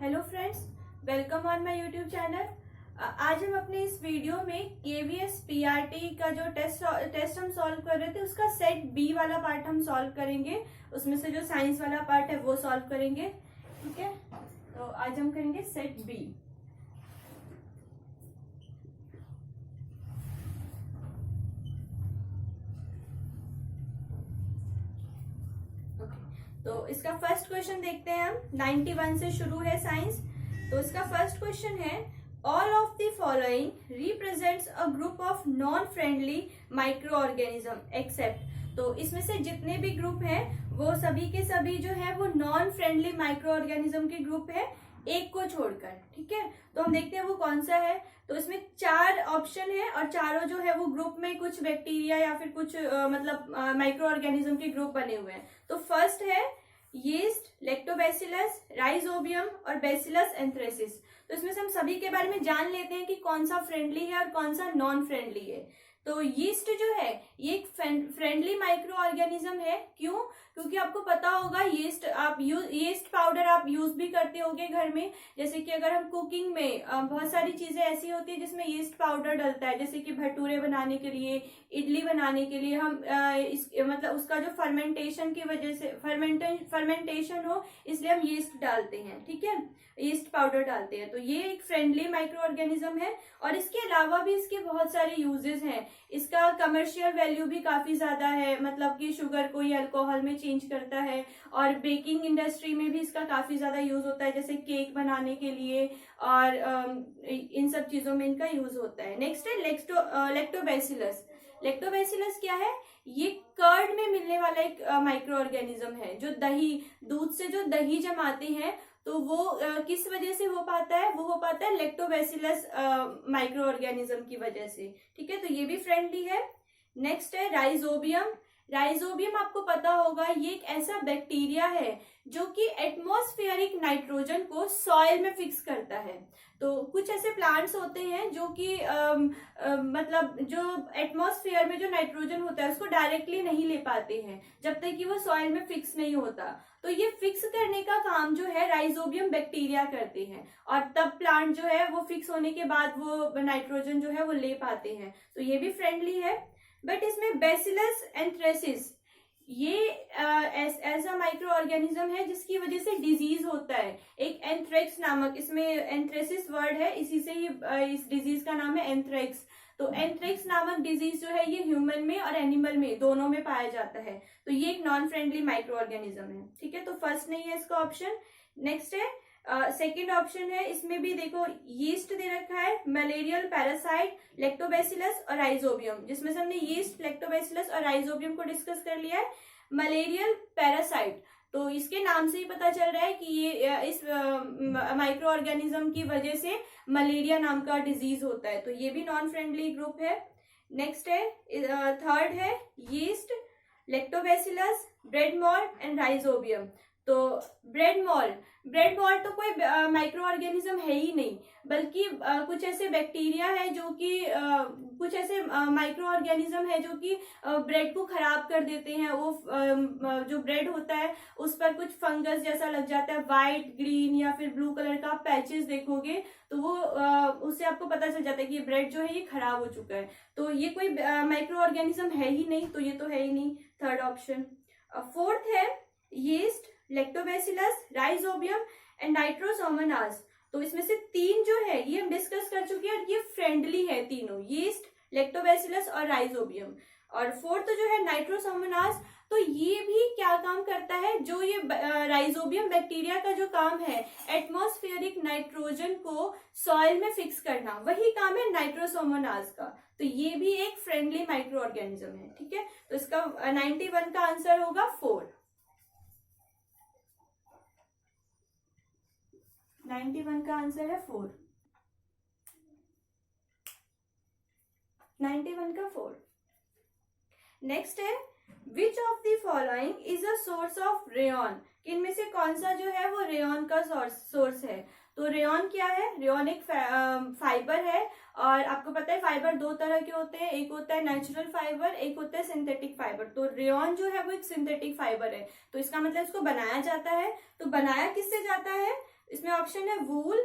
Hello friends, welcome on my YouTube channel. आज हम अपने इस वीडियो में केवीएस पीआरटी का जो टेस्ट हम सॉल्व कर रहे थे उसका सेट बी वाला पार्ट हम सॉल्व करेंगे। उसमें से जो साइंस वाला पार्ट है वो सॉल्व करेंगे। ठीक है, तो आज हम करेंगे सेट बी। तो इसका फर्स्ट क्वेश्चन देखते हैं हम। 91 से शुरू है साइंस। तो इसका फर्स्ट क्वेश्चन है, all of the following represents a group of non friendly micro organism except. तो इसमें से जितने भी ग्रुप हैं वो सभी के सभी जो है वो नॉन फ्रेंडली माइक्रो ऑर्गेनिज्म के ग्रुप है, एक को छोड़कर। ठीक है, तो हम देखते हैं वो कौन सा है। तो इसमें 4 ऑप्शन है और चारों जो है वो ग्रुप में कुछ बैक्टीरिया या फिर कुछ माइक्रो ऑर्गेनिज्म के ग्रुप बने हुए हैं। तो फर्स्ट है यीस्ट, लैक्टोबैसिलस, राइजोबियम और बैसिलस एंथ्रेसिस। तो इसमें से हम सभी के बारे में जान लेते हैं कि कौन सा फ्रेंडली है और कौन सा नॉन फ्रेंडली है। तो यीस्ट जो है ये एक फ्रेंडली माइक्रो ऑर्गेनिज्म है। क्यों? क्योंकि आपको पता होगा यीस्ट पाउडर आप यूज भी करते होंगे घर में। जैसे कि अगर हम कुकिंग में बहुत सारी चीजें ऐसी होती है जिसमें यीस्ट पाउडर डलता है, जैसे कि भटूरे बनाने के लिए, इडली बनाने के लिए हम मतलब उसका जो फर्मेंटेशन की वजह से फर्मेंटेशन हो इसलिए हम यीस्ट डालते हैं। ठीक है, यीस्ट पाउडर डालते हैं। तो ये एक फ्रेंडली माइक्रो ऑर्गेनिज्म है और इसके अलावा भी इसके बहुत सारे यूजेस हैं। इसका कमर्शियल वैल्यू भी काफी ज्यादा है, मतलब कि शुगर को ये अल्कोहल में चेंज करता है और बेकिंग इंडस्ट्री में भी इसका काफी ज्यादा यूज होता है, जैसे केक बनाने के लिए और इन सब चीजों में इनका यूज होता है। नेक्स्ट है लैक्टोबैसिलस। लैक्टोबैसिलस क्या है? ये कर्ड में मिलने वाला एक माइक्रो ऑर्गेनिज्म है जो दूध से जो दही जमाते हैं। तो वो किस वजह से हो पाता है? वो हो पाता है लैक्टोबैसिलस माइक्रो ऑर्गेनिज्म की वजह से। ठीक है, तो ये भी फ्रेंडली है। नेक्स्ट है राइजोबियम। राइजोबियम आपको पता होगा ये एक ऐसा बैक्टीरिया है जो कि एटमॉस्फेरिक नाइट्रोजन को सॉइल में फिक्स करता है। तो कुछ ऐसे प्लांट्स होते हैं जो कि मतलब जो एटमॉस्फेयर में जो नाइट्रोजन होता है उसको डायरेक्टली नहीं ले पाते हैं जब तक कि वो सॉइल में फिक्स नहीं होता। तो ये फिक्स करने का काम जो है राइजोबियम बैक्टीरिया करते हैं और तब प्लांट जो है वो फिक्स होने के बाद वो नाइट्रोजन जो है वो ले पाते हैं। तो ये भी फ्रेंडली है। बट इसमें बैसिलस एंथ्रेसिस ये ऐसा माइक्रो ऑर्गेनिज्म है जिसकी वजह से डिजीज होता है, एक एंथ्रेक्स नामक, इसमें एंथ्रेसिस वर्ड है, इसी से ही इस डिजीज का नाम है एंथ्रेक्स। तो एंथ्रेक्स नामक डिजीज जो है ये ह्यूमन में और एनिमल में दोनों में पाया जाता है। तो ये एक नॉन फ्रेंडली माइक्रो ऑर्गेनिज्म है। ठीक है, तो फर्स्ट नहीं है इसका ऑप्शन। नेक्स्ट है सेकेंड ऑप्शन है, इसमें भी देखो यीस्ट दे रखा है, मलेरियल पैरासाइट, लैक्टोबैसिलस और राइजोबियम, जिसमें से हमने यीस्ट, लैक्टोबैसिलस और राइजोबियम को डिस्कस कर लिया है। मलेरियल पैरासाइट, तो इसके नाम से ही पता चल रहा है कि ये इस माइक्रो ऑर्गेनिज्म की वजह से मलेरिया नाम का डिजीज होता है। तो ये भी नॉन फ्रेंडली ग्रुप है। नेक्स्ट है थर्ड है yeast, lactobacillus, bread malt and rhizobium. तो ब्रेड मॉल्ट तो कोई माइक्रो ऑर्गेनिज्म है ही नहीं, बल्कि कुछ ऐसे बैक्टीरिया है जो कि कुछ ऐसे माइक्रो ऑर्गेनिज्म है जो कि ब्रेड को खराब कर देते हैं। वो जो ब्रेड होता है उस पर कुछ फंगस जैसा लग जाता है, व्हाइट, ग्रीन या फिर ब्लू कलर का पैचेस देखोगे तो वो उससे आपको पता चल जाता है कि ये ब्रेड जो है ये खराब हो चुका है। तो ये कोई माइक्रो ऑर्गेनिज्म है ही नहीं, तो ये तो है ही नहीं, थर्ड ऑप्शन। फोर्थ है yeast, lactobacillus, rhizobium and Nitrosomonas. तो इसमें से 3 जो है ये हम डिस्कस कर चुके हैं और ये फ्रेंडली है तीनों, यीस्ट, लैक्टोबैसिलस और राइजोबियम। और फोर्थ जो है नाइट्रोसोमोनास, तो ये भी क्या काम करता है? जो ये राइजोबियम बैक्टीरिया का जो काम है एटमॉस्फेरिक नाइट्रोजन को सॉइल में फिक्स करना, वही काम है नाइट्रोसोमोनास का। तो ये भी एक फ्रेंडली माइक्रो ऑर्गेनिज्म है। ठीक है, तो इसका 91 का आंसर होगा 4। 91 का आंसर है 4। 91 का 4। नेक्स्ट है which of the following is a source of rayon. इनमें से कौन सा जो है वो रेयन का सोर्स है? तो रेयन क्या है? रेयन एक फाइबर है और आपको पता है फाइबर 2 तरह के होते हैं, एक होता है नेचुरल फाइबर, एक होता है सिंथेटिक फाइबर। तो रेयन जो है वो एक सिंथेटिक फाइबर है। तो इसका मतलब इसको बनाया जाता है। तो बनाया किससे जाता है? इसमें ऑप्शन है वूल,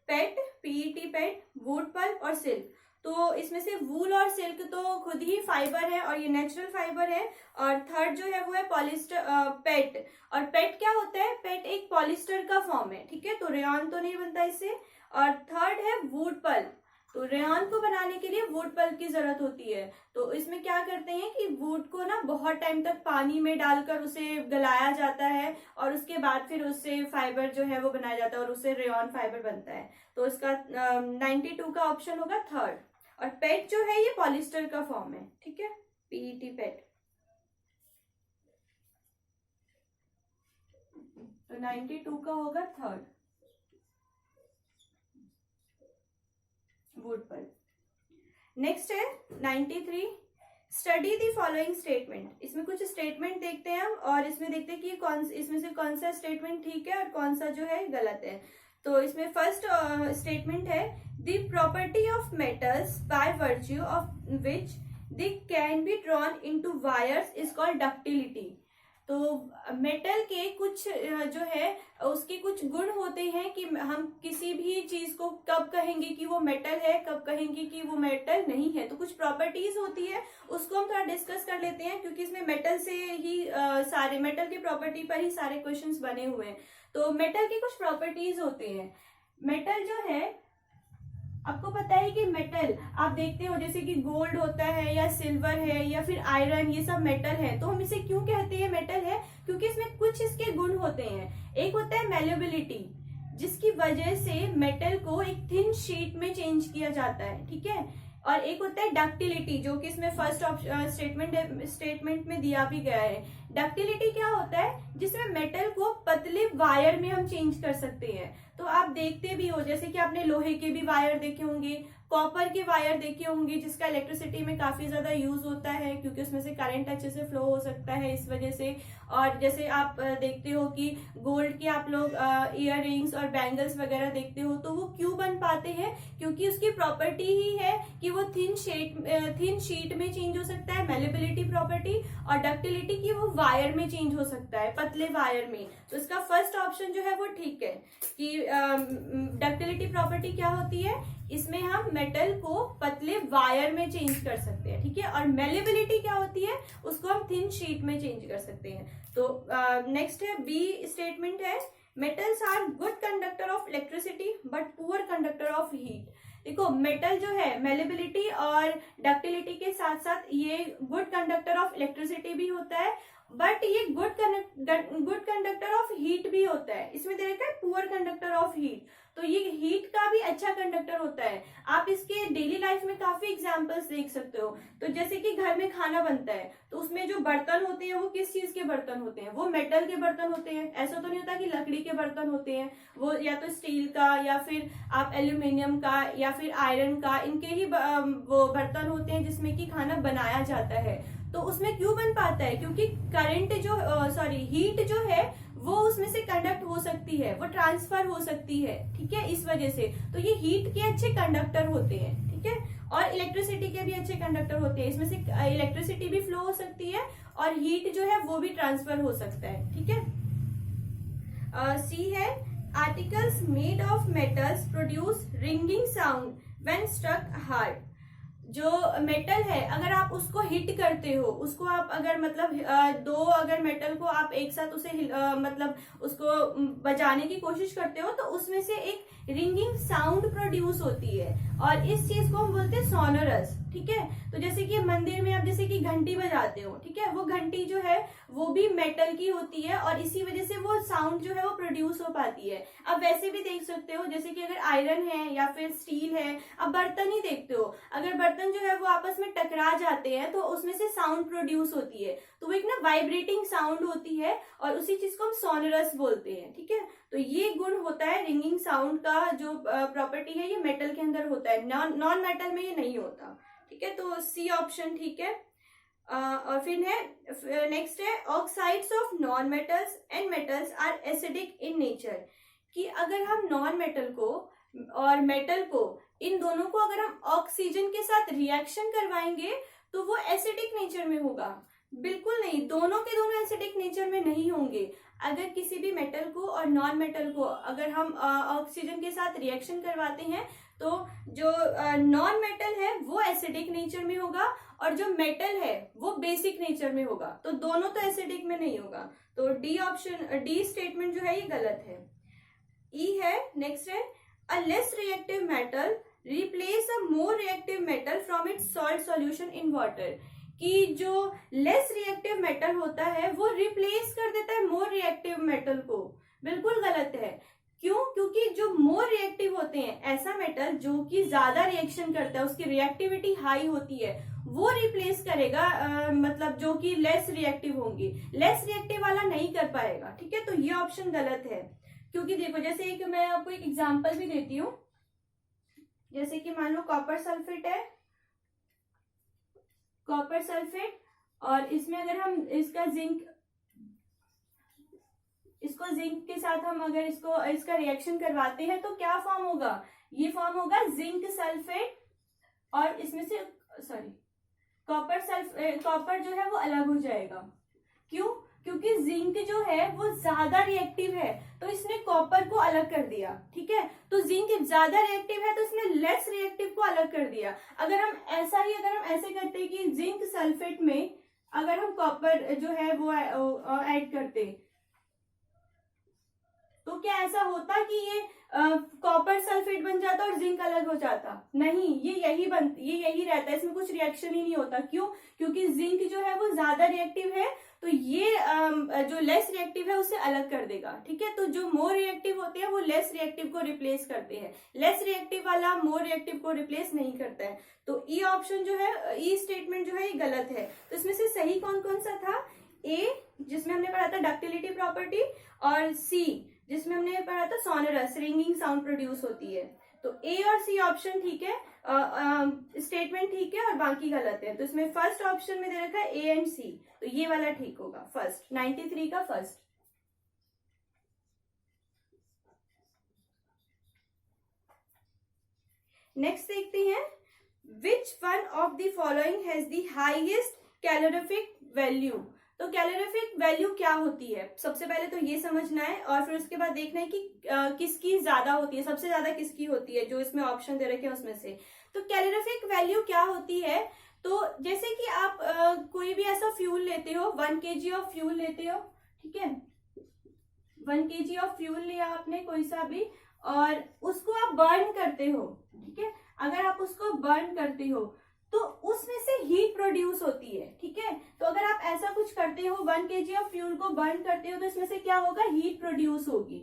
पेट, पीईटी पेट, वुड पल्प और सिल्क। तो इसमें से वूल और सिल्क तो खुद ही फाइबर है और ये नेचुरल फाइबर है। और थर्ड जो है वो है पॉलिस्टर, पेट। और पेट क्या होता है? पेट एक पॉलिस्टर का फॉर्म है, ठीक है, तो रेयॉन तो नहीं बनता इससे। और थर्ड है वुड पल्प। तो रेयॉन को बनाने के लिए वुड पल्प की जरूरत होती है। तो इसमें क्या करते हैं कि वुड को ना बहुत टाइम तक पानी में डालकर उसे गलाया जाता है और उसके बाद फिर उससे फाइबर जो है वो बनाया जाता है और उससे रेयॉन फाइबर बनता है। तो इसका 92 का ऑप्शन होगा थर्ड। और पेट जो है ये पॉलिस्टर का फॉर्म है, ठीक है, पीईटी पेट। तो 92 का होगा थर्ड, वुड पल्प। नेक्स्ट है 93, स्टडी द फॉलोइंग स्टेटमेंट। इसमें कुछ स्टेटमेंट देखते हैं हम और इसमें देखते हैं कि इसमें से कौन सा स्टेटमेंट ठीक है और कौन सा जो है गलत है। तो इसमें फर्स्ट स्टेटमेंट है the property of metals by virtue of which they can be drawn into wires is called ductility. तो मेटल के कुछ जो है उसके कुछ गुण होते हैं कि हम किसी भी चीज को कब कहेंगे कि वो मेटल है, कब कहेंगे कि वो मेटल नहीं है। तो कुछ प्रॉपर्टीज होती है, उसको हम थोड़ा डिस्कस कर लेते हैं क्योंकि इसमें मेटल से ही सारे मेटल की प्रॉपर्टी पर ही सारे क्वेश्चंस बने हुए हैं। तो मेटल के कुछ प्रॉपर्टीज होते हैं। मेटल जो है, आपको पता है कि मेटल आप देखते हो जैसे कि गोल्ड होता है या सिल्वर है या फिर आयरन, ये सब मेटल है। तो हम इसे क्यों कहते हैं मेटल है? क्योंकि इसमें कुछ इसके गुण होते हैं। एक होता है मैल्योबिलिटी, जिसकी वजह से मेटल को एक थिन शीट में चेंज किया जाता है, ठीक है। और एक होता है डक्टिलिटी, जो कि इसमें फर्स्ट स्टेटमेंट में दिया भी गया है। डक्टिलिटी क्या होता है? जिसमें मेटल को पतले वायर में हम चेंज कर सकते हैं। तो आप देखते भी हो जैसे कि आपने लोहे के भी वायर देखे होंगे, कॉपर के वायर देखे होंगे, जिसका इलेक्ट्रिसिटी में काफी ज्यादा यूज होता है क्योंकि उसमें से करंट अच्छे से फ्लो हो सकता है इस वजह से। और जैसे आप देखते हो कि गोल्ड के आप लोग इयर रिंग्स और बैंगल्स वगैरह देखते हो, तो वो क्यों बन पाते हैं? क्योंकि उसकी प्रॉपर्टी ही है कि वो थिन शीट में चेंज हो सकता है, मैल्लेबिलिटी प्रॉपर्टी, और डक्टिलिटी की वो वायर में चेंज हो सकता है, पतले वायर में। तो इसका फर्स्ट ऑप्शन जो है वो ठीक है कि डक्टिलिटी प्रॉपर्टी क्या होती है, इसमें हम मेटल को पतले वायर में चेंज कर सकते हैं, ठीक है। और मेलेबिलिटी क्या होती है, उसको हम थिन शीट में चेंज कर सकते हैं। तो नेक्स्ट है बी स्टेटमेंट है metals are good conductor of electricity but poor conductor of heat. देखो मेटल जो है मेलेबिलिटी और डक्टिलिटी के साथ साथ ये गुड कंडक्टर ऑफ इलेक्ट्रिसिटी भी होता है, बट ये गुड कंडक्टर ऑफ हीट भी होता है। इसमें दे रखा है पुअर कंडक्टर ऑफ हीट, तो ये हीट का भी अच्छा कंडक्टर होता है। आप इसके डेली लाइफ में काफी एग्जांपल्स देख सकते हो। तो जैसे कि घर में खाना बनता है तो उसमें जो बर्तन होते हैं वो किस चीज के बर्तन होते हैं? वो मेटल के बर्तन होते हैं। ऐसा तो नहीं होता कि लकड़ी के बर्तन होते हैं, वो या तो स्टील का या फिर आप एल्यूमिनियम का या फिर आयरन का, इनके ही वो बर्तन होते हैं जिसमें कि खाना बनाया जाता है। तो उसमें क्यों बन पाता है? क्योंकि करंट जो हीट जो है वो उसमें से कंडक्ट हो सकती है, वो ट्रांसफर हो सकती है, ठीक है, इस वजह से। तो ये हीट के अच्छे कंडक्टर होते हैं, ठीक है। और इलेक्ट्रिसिटी के भी अच्छे कंडक्टर होते हैं। इसमें से इलेक्ट्रिसिटी भी फ्लो हो सकती है और हीट जो है वो भी ट्रांसफर हो सकता है, ठीक है। सी है articles made of metals produce ringing sound when struck hard. जो मेटल है अगर आप उसको हिट करते हो, उसको आप अगर मतलब दो अगर मेटल को आप एक साथ उसे मतलब उसको बजाने की कोशिश करते हो तो उसमें से एक रिंगिंग साउंड प्रोड्यूस होती है और इस चीज को हम बोलते हैं सोनोरस, ठीक है। तो जैसे कि मंदिर में आप जैसे कि घंटी बजाते हो, ठीक है, वो घंटी जो है वो भी मेटल की होती है और इसी वजह से वो साउंड जो है वो प्रोड्यूस हो पाती है। अब वैसे भी देख सकते हो जैसे कि अगर आयरन है या फिर स्टील है, अब बर्तन ही देखते हो, अगर बर्तन जो है वो आपस में टकरा जाते हैं तो उसमें से साउंड प्रोड्यूस होती है, तो वो एक ना वाइब्रेटिंग साउंड होती है और उसी चीज को हम सोनोरस बोलते हैं, ठीक है। तो ये गुण होता है रिंगिंग साउंड का, जो प्रॉपर्टी है ये मेटल के अंदर होता है, नॉन मेटल में ये नहीं होता, ठीक है। तो सी ऑप्शन ठीक है। और फिर है नेक्स्ट है oxides of non metals and metals are acidic in nature. कि अगर हम नॉन मेटल को और मेटल को, इन दोनों को अगर हम ऑक्सीजन के साथ रिएक्शन करवाएंगे तो वो एसिडिक नेचर में होगा? बिल्कुल नहीं, दोनों के दोनों एसिडिक नेचर में नहीं होंगे। अगर किसी भी मेटल को और नॉन मेटल को अगर हम ऑक्सीजन के साथ रिएक्शन करवाते हैं तो जो नॉन मेटल है वो एसिडिक नेचर में होगा और जो मेटल है वो बेसिक नेचर में होगा, तो दोनों तो एसिडिक में नहीं होगा। तो डी ऑप्शन, डी स्टेटमेंट जो है ये गलत है। ई है, नेक्स्ट है, a less reactive metal replace a more reactive metal from its salt solution in water, कि जो लेस रिएक्टिव मेटल होता है वो रिप्लेस कर देता है मोर रिएक्टिव मेटल को। बिल्कुल गलत है। क्यों? क्योंकि जो मोर रिएक्टिव होते हैं, ऐसा मेटल जो कि ज्यादा रिएक्शन करता है, उसकी रिएक्टिविटी हाई होती है, वो रिप्लेस करेगा मतलब जो कि लेस रिएक्टिव होंगी, लेस रिएक्टिव वाला नहीं कर पाएगा। ठीक है, तो ये ऑप्शन गलत है। क्योंकि देखो, जैसे एक मैं आपको एक एग्जांपल भी देती हूँ, जैसे कि मान लो कॉपर सल्फेट है, कॉपर सल्फेट, और इसमें अगर हम इसका इसको जिंक के साथ हम अगर इसका रिएक्शन करवाते हैं तो क्या फॉर्म होगा? ये फॉर्म होगा जिंक सल्फेट, और इसमें से कॉपर जो है वो अलग हो जाएगा। क्यों? क्योंकि जिंक जो है वो ज्यादा रिएक्टिव है, तो इसने कॉपर को अलग कर दिया। ठीक है, तो जिंक ज्यादा रिएक्टिव है तो इसने लेस रिएक्टिव को अलग कर दिया। अगर हम ऐसे करते कि जिंक सल्फेट में अगर हम कॉपर जो है वो ऐड करते, तो क्या ऐसा होता कि ये कॉपर सल्फेट बन जाता और जिंक अलग हो जाता? नहीं, ये यही रहता है, इसमें कुछ रिएक्शन ही नहीं होता। क्यों? क्योंकि जिंक जो है वो ज्यादा रिएक्टिव है, तो ये जो लेस रिएक्टिव है उसे अलग कर देगा। ठीक है, तो जो मोर रिएक्टिव होते हैं वो लेस रिएक्टिव को रिप्लेस करते हैं, लेस रिएक्टिव वाला मोर रिएक्टिव को रिप्लेस नहीं करता है। तो ई ऑप्शन जो है, ई स्टेटमेंट जो है ये गलत है। तो इसमें से सही कौन कौन सा था? ए, जिसमें हमने पढ़ा था डक्टिलिटी प्रॉपर्टी, और सी, जिसमें हमने पढ़ा था सोनरस, रिंगिंग साउंड प्रोड्यूस होती है। तो ए और सी ऑप्शन ठीक है, स्टेटमेंट ठीक है और बाकी गलत है। तो इसमें फर्स्ट ऑप्शन में दे रखा है ए एंड सी, तो ये वाला ठीक होगा, फर्स्ट 93 का फर्स्ट। नेक्स्ट देखते हैं, which one of the following has the highest calorific value. तो कैलोरीफिक वैल्यू क्या होती है? सबसे पहले तो ये समझना है और फिर उसके बाद देखना है कि किसकी ज्यादा होती है, सबसे ज्यादा किसकी होती है, जो इसमें ऑप्शन दे रखे हैं उसमें से। तो कैलोरीफिक वैल्यू क्या होती है? तो जैसे कि आप कोई भी ऐसा फ्यूल लेते हो, 1 kg ऑफ फ्यूल लेते हो, ठीक है, 1 kg ऑफ फ्यूल लिया आपने कोई सा भी, और उसको आप बर्न करते हो। ठीक है, अगर आप उसको बर्न करते हो तो उसमें से हीट प्रोड्यूस होती है। ठीक है, तो अगर आप ऐसा कुछ करते हो, 1 kg ऑफ फ्यूल को बर्न करते हो, तो इसमें से क्या होगा? हीट प्रोड्यूस होगी।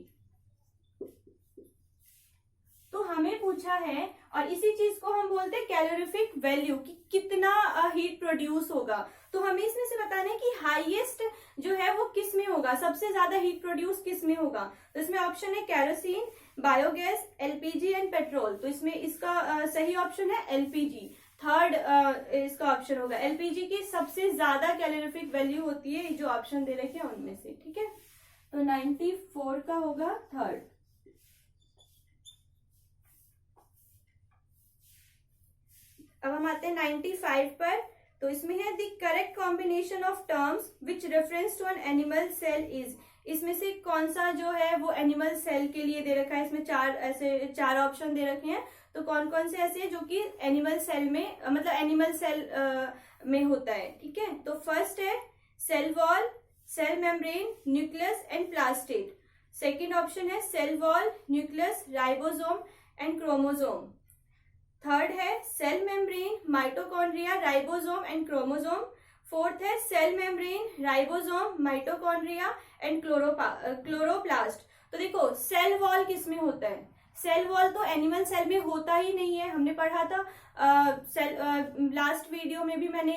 तो हमें पूछा है, और इसी चीज को हम बोलते हैं कैलोरीफिक वैल्यू, कि कितना हीट प्रोड्यूस होगा। तो हमें इसमें से बताना है कि हाईएस्ट जो है वो किस में होगा, सबसे ज्यादा हीट प्रोड्यूस किस में होगा। तो इसमें ऑप्शन है kerosene, biogas, LPG and petrol. तो इसमें इसका सही ऑप्शन है एलपीजी, थर्ड इसका ऑप्शन होगा। एलपीजी की सबसे ज्यादा कैलोरीफिक वैल्यू होती है, जो ऑप्शन दे रखे हैं उनमें से। ठीक है, तो 94 का होगा थर्ड। अब हम आते हैं 95 पर। तो इसमें है the correct combination of terms which reference to an animal cell is. इसमें से कौन सा जो है वो एनिमल सेल के लिए दे रखा है? इसमें चार ऑप्शन दे रखे हैं, तो कौन कौन से ऐसे हैं जो कि एनिमल सेल में, मतलब एनिमल सेल में होता है। ठीक है, तो फर्स्ट है cell wall, cell membrane, nucleus and plastid. Second option है cell wall, nucleus, ribosome and chromosome. Third है cell membrane, mitochondria, ribosome and chromosome. Fourth है cell membrane, ribosome, mitochondria and chloroplast. तो देखो, सेल वॉल किस में होता है? Cell wall तो एनिमल सेल में होता ही नहीं है, हमने पढ़ा था लास्ट वीडियो में भी, मैंने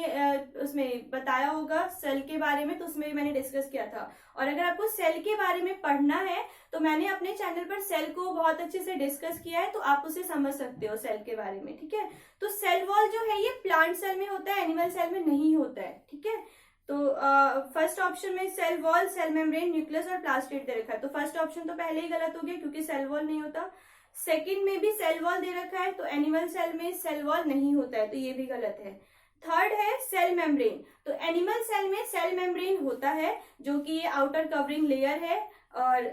उसमें बताया होगा सेल के बारे में, तो उसमें भी मैंने डिस्कस किया था। और अगर आपको सेल के बारे में पढ़ना है तो मैंने अपने चैनल पर सेल को बहुत अच्छे से डिस्कस किया है, तो आप उसे समझ सकते हो सेल के बारे में। ठीक है, तो सेल वॉल जो है ये प्लांट सेल में होता है, एनिमल सेल में नहीं होता है। ठीक है, तो फर्स्ट ऑप्शन में cell wall, cell membrane, nucleus और प्लास्टिड दे रखा है, तो फर्स्ट ऑप्शन तो पहले ही गलत हो गया क्योंकि सेल वॉल नहीं होता। सेकंड में भी सेल वॉल दे रखा है, तो एनिमल सेल में सेल वॉल नहीं होता है, तो ये भी गलत है। थर्ड है सेल मेम्ब्रेन। तो एनिमल सेल में सेल मेम्ब्रेन होता है जो कि ये आउटर कवरिंग लेयर है। और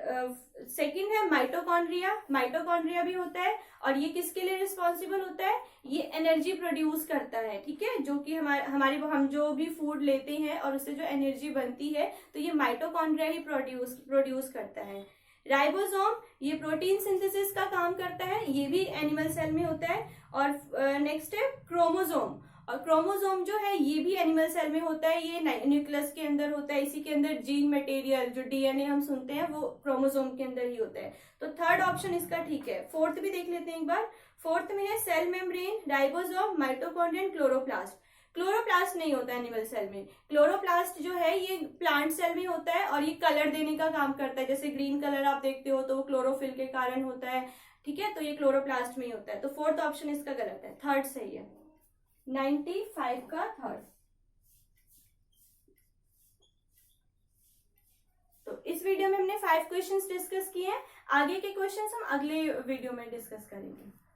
सेकंड है माइटोकॉन्ड्रिया, माइटोकॉन्ड्रिया भी होता है और ये किसके लिए रिस्पॉन्सिबल होता है, ये एनर्जी प्रोड्यूस करता है, ठीक है, जो कि हमारे हम जो भी फूड लेते हैं और उससे जो एनर्जी बनती है तो ये माइटोकॉन्ड्रिया ही प्रोड्यूस करता है। राइबोसोम ये प्रोटीन सिंथेसिस का काम करता है, ये भी एनिमल सेल में होता है। और नेक्स्ट है क्रोमोसोम, और क्रोमोसोम जो है ये भी एनिमल सेल में होता है, ये न्यूक्लियस के अंदर होता है, इसी के अंदर जीन मटेरियल जो डीएनए हम सुनते हैं वो क्रोमोसोम के अंदर ही होता है। तो थर्ड ऑप्शन इसका ठीक है। फोर्थ भी देख लेते हैं एक बार। फोर्थ में है cell membrane, ribosome, mitochondria, chloroplast. Chloroplast नहीं होता एनिमल सेल में। क्लोरोप्लास्ट जो है ये प्लांट सेल में होता है और ये कलर देने का काम करता है, जैसे ग्रीन कलर आप देखते हो तो वो क्लोरोफिल के कारण होता है, ठीक है, तो ये क्लोरोप्लास्ट में ही होता है। तो फोर्थ ऑप्शन इसका गलत है, थर्ड सही है, 95 का थर्ड। तो इस वीडियो में हमने 5 क्वेश्चंस डिस्कस किए हैं, आगे के क्वेश्चंस हम अगले वीडियो में डिस्कस करेंगे।